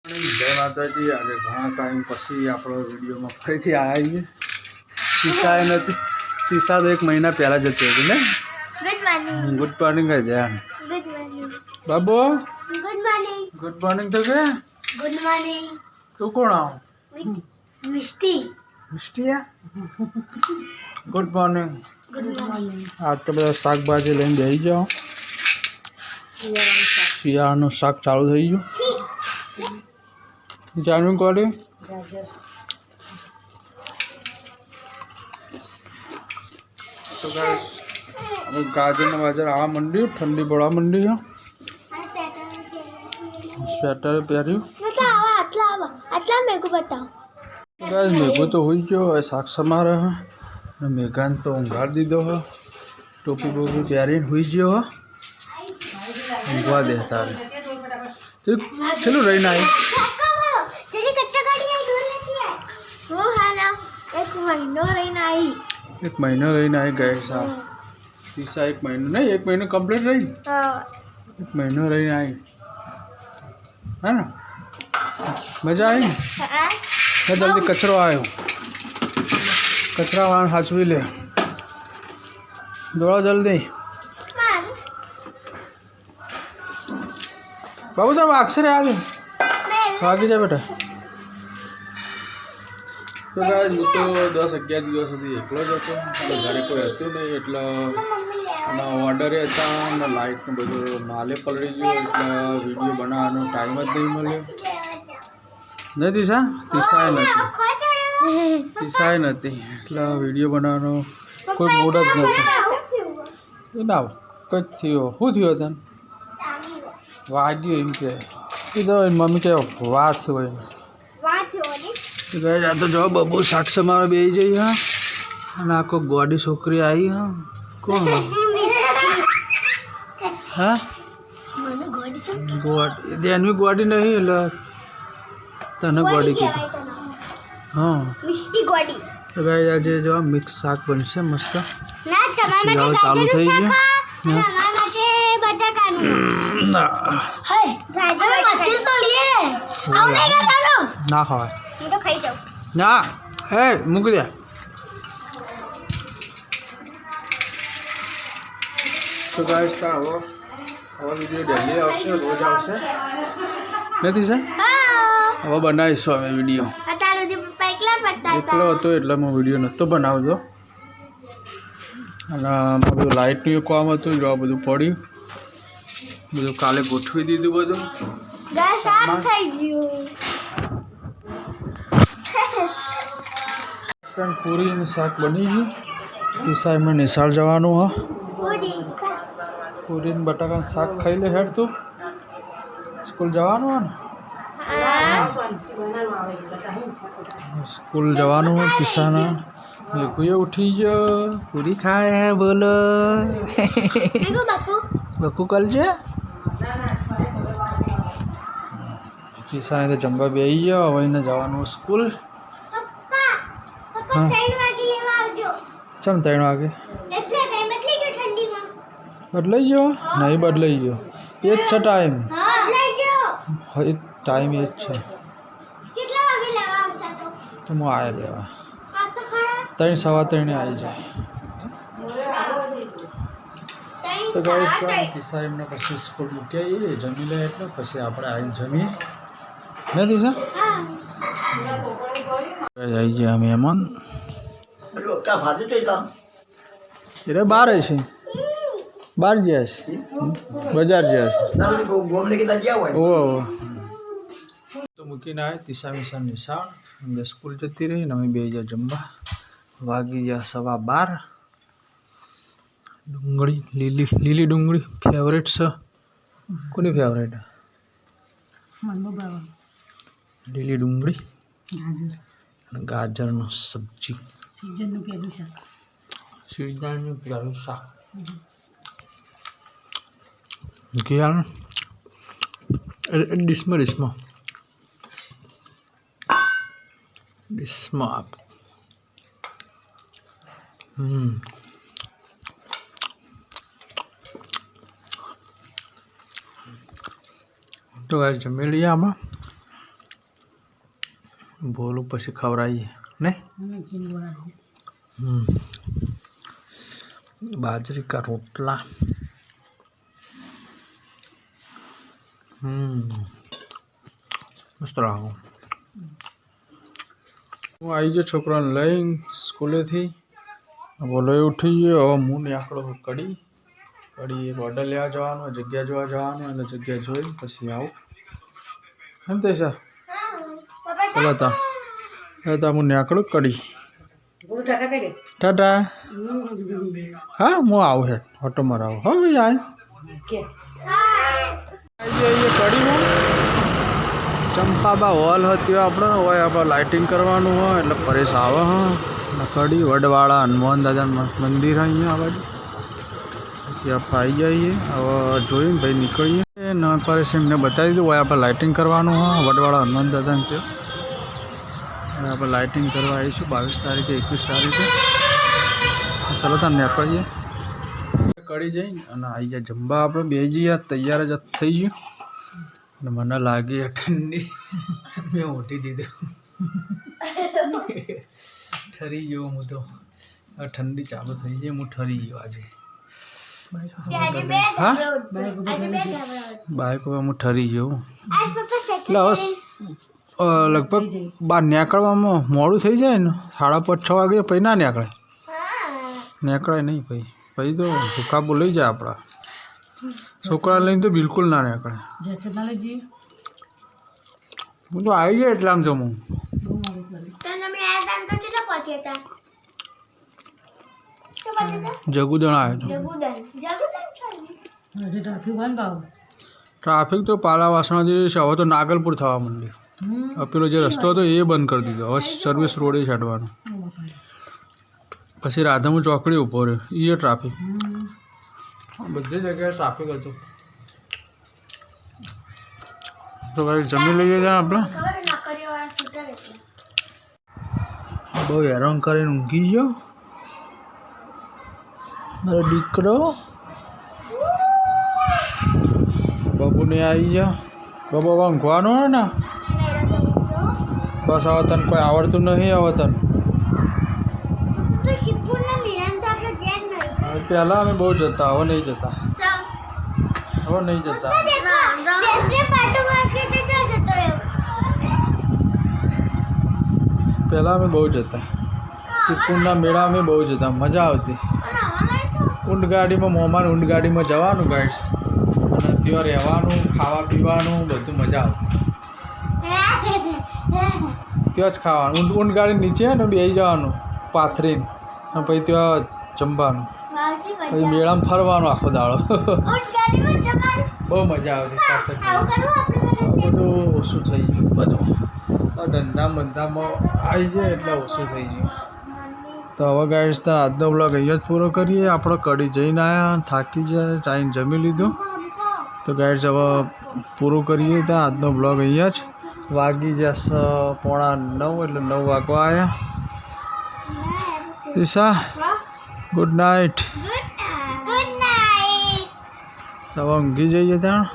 જય માતાજી. આજે ઘણા ટાઈમ પછી આપણો વિડીયોમાં ફરીથી આવ્યા છીએ. તીસા નથી, તીસા તો 1 મહિના પહેલાં જતી હતી ને. ગુડ મોર્નિંગ કહી દે. બાબુ ગુડ મોર્નિંગ તો કે ગુડ મોર્નિંગ. તું કોણ આવ? Misty. Misty good morning. Good morning. આજ તો બધા શાકભાજી લઈને બેસી જાઓ. શિયાળાનું શાક ચાલુ થઈ ગયું. જાણવું કોડે તો ગાજરના બાजार આવા મંડી, ઠંડી પડવા મંડી છે. સ્વેટર પહેર્યું. આટલા મેઘ બતાવો. ગાય મેઘો તો હોઈ ગયો હવે. શાક સમારે હે અને મેઘાન તો ઊંઘાડી દીધો હે. ટોપી બોપી પહેરીને હોઈ ગયો હે. ઊંઘવા દે તારે. ચલો રહીને આવી. एक महीना रही ना गए साहब. तीसरा 1 महीना नहीं, 1 महीना कंप्लीट रही. 1 महीना रही आई है ना. मजा आई. मैं जल्दी कचरो आयो. कचरा वाहन हाचवी ले. दौड़ा जल्दी. बाबू तुम अक्षर याद है. आगे जा बेटा. તો ગાઈસ હું તો 10-11 દિવસ સુધી એકલો જ હતો અને ઘરે કોઈ હતું નહીં એટલે અને ઓર્ડરે હતા અને લાઇટનું બધું માલે પલળી ગયું એટલે વિડીયો બનાવવાનો ટાઈમ જ નહીં મળ્યો. નહીં તીસા? તીસાએ નથી એટલે વિડીયો બનાવવાનો કોઈ મૂડ જ નહોતો. ના કંઈક થયો. શું થયો તને? વાગ્યું એમ કે કીધું મમ્મી કે વાત થયો એમ. આ તો જો બબુ સાક્ષ મારે બે જઈ હા અને આખો ગોડી છોકરી આવી હા. કોણ હા? ગોડી ધ્યાનવી ગોડી નહીં એટલે તને ગોડી કીધું. હા તો ગાય આજે જો મિક્સ શાક બનશે મસ્ત. શિયાળો ચાલુ થઈ ગયો. ના ખવાય ના. હે મૂકી દે. તો ગાઈસ હવે વિડીયો ડેલી આવશે, રોજ આવશે નથી સર. હવે બનાવીશું અમે વિડીયો. એકલો હતો એટલે હું વિડીયો નહોતો બનાવતો અને બધું લાઇટનું કામ હતું. જો બધું પડ્યું, બધું કાલે ગોઠવી દીધું બધું. પૂરી અને શાક બની ગયું. તીસા એમને નિશાળ જવાનું હા. પૂરી ને બટાકાનું શાક ખાઈ લે. હેડ તું સ્કૂલ જવાનું હોય ને. સ્કૂલ જવાનું હોય તીસાના. મેઘુએ ઉઠી ગયો. પૂરી ખાય હે બોલો. બકુ કલ છે. તીસાને તો જમવા બેસી ગયો. હવે એને જવાનું સ્કૂલ. હા ચમ 3 વાગે બદલાઈ ગયો? નહીં બદલાઈ ગયો. એ જ છે ટાઈમ. ટાઈમ એ જ છે. તો હું આવ્યા લેવા 3 સવા 3 આવી જાય. તો ગાઈસ તીસા એમને પછી સ્કૂલ મૂકી આવીએ. જમી લે એટલે પછી આપણે આવીને જમીએ. નથી સર આવી જાય મહેમાન. એટલે બહાર છે. બહાર ગયા છે. બજાર ગયા છે. ઓહો તો મૂકીને આવે. તીસા મિસા નિશાળ અમે સ્કૂલ જતી રહી ને અમે બે હજાર જમવા. વાગી ગયા 12:15. ડુંગળી લીલી ડુંગળી ફેવરેટ છે. કોની ફેવરેટ? લીલી ડુંગળી ગાજરનો સબ્જી. સિઝનનું પહેલું શાક. ગયા ડિશમાં આપ. તો ગાઈસ જમી લઈએ આમાં. ભોલું પછી ખવડાવીએ ને બાજરી કા રોટલા મસ્ત લાગો. હું આવી ગયો છોકરાને લઈને સ્કૂલેથી. બોલો ઉઠી ગયો. હવે હું ને આંકડો કડી એક ઓર્ડર લેવા જવાનું, જગ્યા જોવા જવાનું, અને જગ્યા જોઈ પછી આવું એમ થાય છે. પેલા તા હું નેકળું કડી. ટાટા. હા હું આવું હે ઓટો મરાવું. હા ભાઈ આવી કડીમાં ચંપાબા હોલ હતી આપણે હોય આપણે લાઇટિંગ કરવાનું હોય એટલે પરેશ આવે. હા કડી વડવાળા હનુમાન દાદાનું મંદિર અહીંયા આ બાજુ ત્યાં આવી જઈએ. હવે જોઈને ભાઈ નીકળીએ ન પરેશ એમને બતાવી દીધું હોય આપણે લાઇટિંગ કરવાનું હોય વડવાળા હનુમાન દાદાને ત્યાં આપણે લાઇટિંગ કરવા આવીશું 22 તારીખે 21 તારીખે. ચાલો ત્યાં નીકળીએ કડી જઈને અને આવી જાય જમવા. આપણે બે જઈએ તૈયાર જ થઈ ગયું અને મને લાગી ઠંડી મેં ઉઠી દીધું ઠરી ગયો હું તો. ઠંડી ચાલુ થઈ ગઈ હું ઠરી ગયો આજે. હા બાઈક હવે હું ઠરી ગયો એટલે હવે લગભગ બહાર નીકળવામાં મોડું થઈ જાય ને 5:30-6 વાગે પછી ના નીકળાય નહીં પછી તો ભૂખા બોલાઈ જાય આપણા. છોકરા લઈને તો બિલકુલ ના નીકળે. હું તો આવી ગયા એટલે આમ જમું. જગુદણ આવ્યો હતો. ટ્રાફિક તો પાલાવાસણાથી છે. હવે તો નાગલપુર થવા માંડ્યું. પેલો જે રસ્તો હતો એ બંધ કરી દીધો. હવે સર્વિસ રોડે છાડવાનું. પછી રાધામુ ચોકડી ઊભો રહ્યો. એ ટ્રાફિક બધી જગ્યાએ ટ્રાફિક હતું. તો ભાઈ જમી લઈએ ત્યાં આપણે. બહુ હેરાન કરીને ઊંઘી ગયો મારો દીકરો. બબુને આવી જા. બબુ ઊંઘવાનો હોય ને બસ. હવે તને કોઈ આવડતું નહીં. હવે તને પહેલાં અમે બહુ જતા. હવે નહીં જતા. પહેલાં અમે બહુ જતા. સિદ્ધપુરના મેળા અમે બહુ જતા. મજા આવતી. ઊંટ ગાડીમાં મોમાન ઊંટ ગાડીમાં જવાનું ગાઈડ્સ અને ત્યાં રહેવાનું ખાવા પીવાનું બધું મજા આવતી. ત્યાં જ ખાવાનું. ઊંટ ગાડી નીચે ને બેસી જવાનું પાથરીને અને પછી ત્યાં જમવાનું. પછી મેળામાં ફરવાનું આખો દાડો. બહુ મજા આવતી. બધું ઓછું થઈ ગયું. બધું ધંધામાં આવી જાય એટલે ઓછું થઈ ગયું. તો હવે ગાઈસ તો આજનો બ્લોગ અહીંયા જ પૂરો કરીએ. આપણે કડી જઈને આવ્યા, થાકી જાય, ટાઈમ જમી લીધું. તો ગાઈસ હવે પૂરું કરીએ. ત્યાં આજનો બ્લોગ અહીંયા જ. વાગી જશે 8:45 એટલે 9 વાગવા આવ્યા. Isha good night. હવે ઊંઘી જઈએ ત્યાં.